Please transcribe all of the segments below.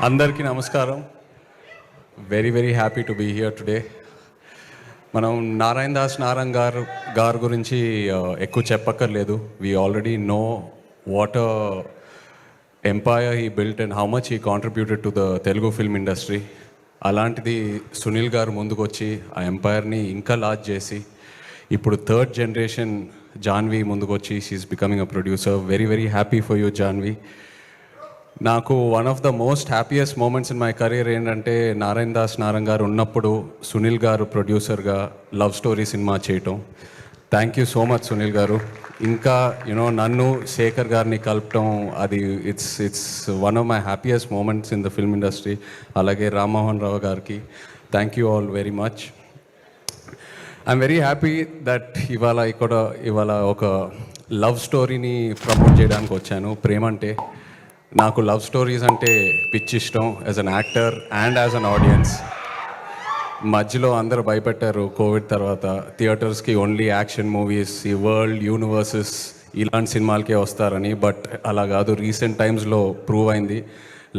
అందరికీ నమస్కారం. Very happy to be here today. మనం నారాయణ దాస్ నారాయణ్ గారు గురించి ఎక్కువ చెప్పక్కర్లేదు. We already know what empire he built and how much he contributed to the Telugu film industry. అలాంటిది సునీల్ గారు ముందుకు వచ్చి ఆ ఎంపైర్ని ఇంకా లార్జ్ చేసి ఇప్పుడు థర్డ్ జనరేషన్ జాన్వి ముందుకు వచ్చి she's becoming a producer. Very happy for you Janhvi. నాకు one of the most happiest moments in my career ఏంటంటే నారాయణ దాస్ నారాయణ్ గారు ఉన్నప్పుడు సునీల్ గారు ప్రొడ్యూసర్గా లవ్ స్టోరీ సినిమా చేయటం. Thank you so much Sunil గారు. ఇంకా నన్ను శేఖర్ గారిని కలపటం, అది it's one of my happiest moments in the film industry. అలాగే రామ్మోహన్ రావు గారికి thank you all very much. I'm very happy that ఇవాళ ఒక లవ్ స్టోరీని ప్రమోట్ చేయడానికి వచ్చాను. ప్రేమంటే నాకు లవ్ స్టోరీస్ అంటే పిచ్చి ఇష్టం as an actor and as an audience. మధ్యలో అందరూ భయపెట్టారు కోవిడ్ తర్వాత థియేటర్స్కి ఓన్లీ యాక్షన్ మూవీస్, ఈ వరల్డ్ యూనివర్సెస్ ఇలాంటి సినిమాలకే వస్తారని. బట్ అలా కాదు, రీసెంట్ టైమ్స్లో ప్రూవ్ అయింది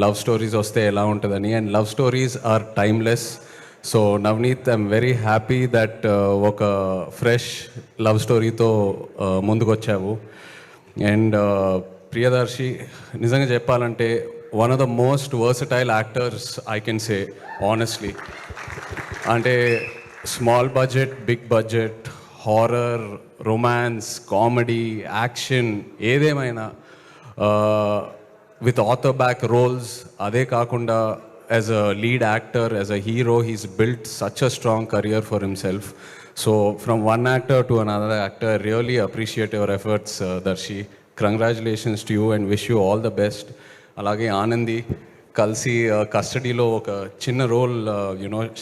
లవ్ స్టోరీస్ వస్తే ఎలా ఉంటుందని. And love stories are timeless. So Navneet, I'm very happy that ఒక ఫ్రెష్ లవ్ స్టోరీతో ముందుకు వచ్చావు. అండ్ ప్రియదర్శి, నిజంగా చెప్పాలంటే one of the most versatile actors I can say honestly. అంటే small budget, big budget, horror, romance, comedy, action ఏదేమైనా with author backed roles. అదే కాకుండా as a lead actor, as a hero, he's built such a strong career for himself. So from one actor to another actor, really appreciate your efforts Darshi. Congratulations to you and wish you all the best. అలాగే ఆనంది, కలిసి కస్టడీలో ఒక చిన్న role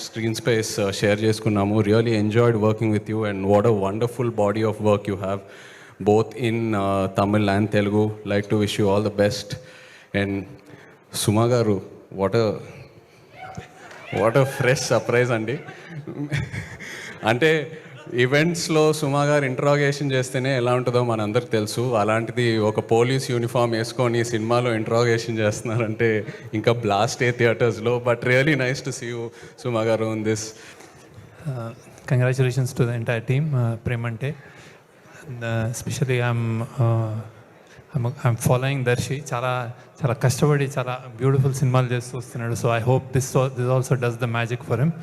screen space share చేసుకున్నాము. Really enjoyed working with you and what a wonderful body of work you have both in Tamil and Telugu. Like to wish you all the best. And Suma గారు, what a fresh surprise అండి. అంటే ఈవెంట్స్లో సుమా గారు interrogation చేస్తేనే ఎలా ఉంటుందో మనందరికి తెలుసు. అలాంటిది ఒక పోలీస్ యూనిఫామ్ వేసుకొని సినిమాలో ఇంట్రాగేషన్ చేస్తున్నారంటే ఇంకా బ్లాస్ట్ ఏ థియేటర్స్లో. But really nice to see you Suma గారు in this. Congratulations to the entire team Premante. Especially I'm following Darshi. చాలా కష్టపడి చాలా బ్యూటిఫుల్ సినిమాలు చేస్తూ వస్తున్నాడు. So I hope this also does the magic for him.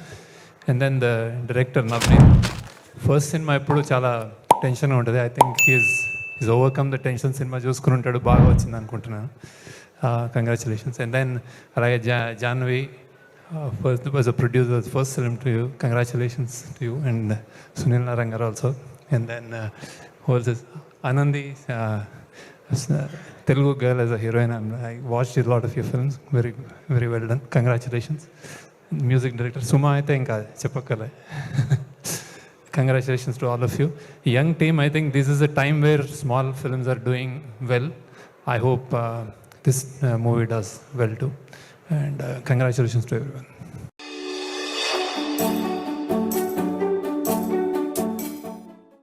And then the director Navneet. First సినిమా ఎప్పుడు చాలా టెన్షన్గా ఉంటుంది. I think is overcome the tension. సినిమా చూసుకుని ఉంటాడు, బాగా వచ్చింది అనుకుంటున్నాను. కంగ్రాచులేషన్స్. అండ్ దెన్ అలాగే Janhvi, first was a producer, first film to you. Congratulations to you and Sunil Narayan గారు also. And then holds Anandi, Telugu girl as a heroine. I watched a lot of your films. Very well done. Congratulations. Music director Suma, I think cheppakale. Congratulations to all of you. Young team, I think this is a time where small films are doing well. I hope this movie does well too. And congratulations to everyone.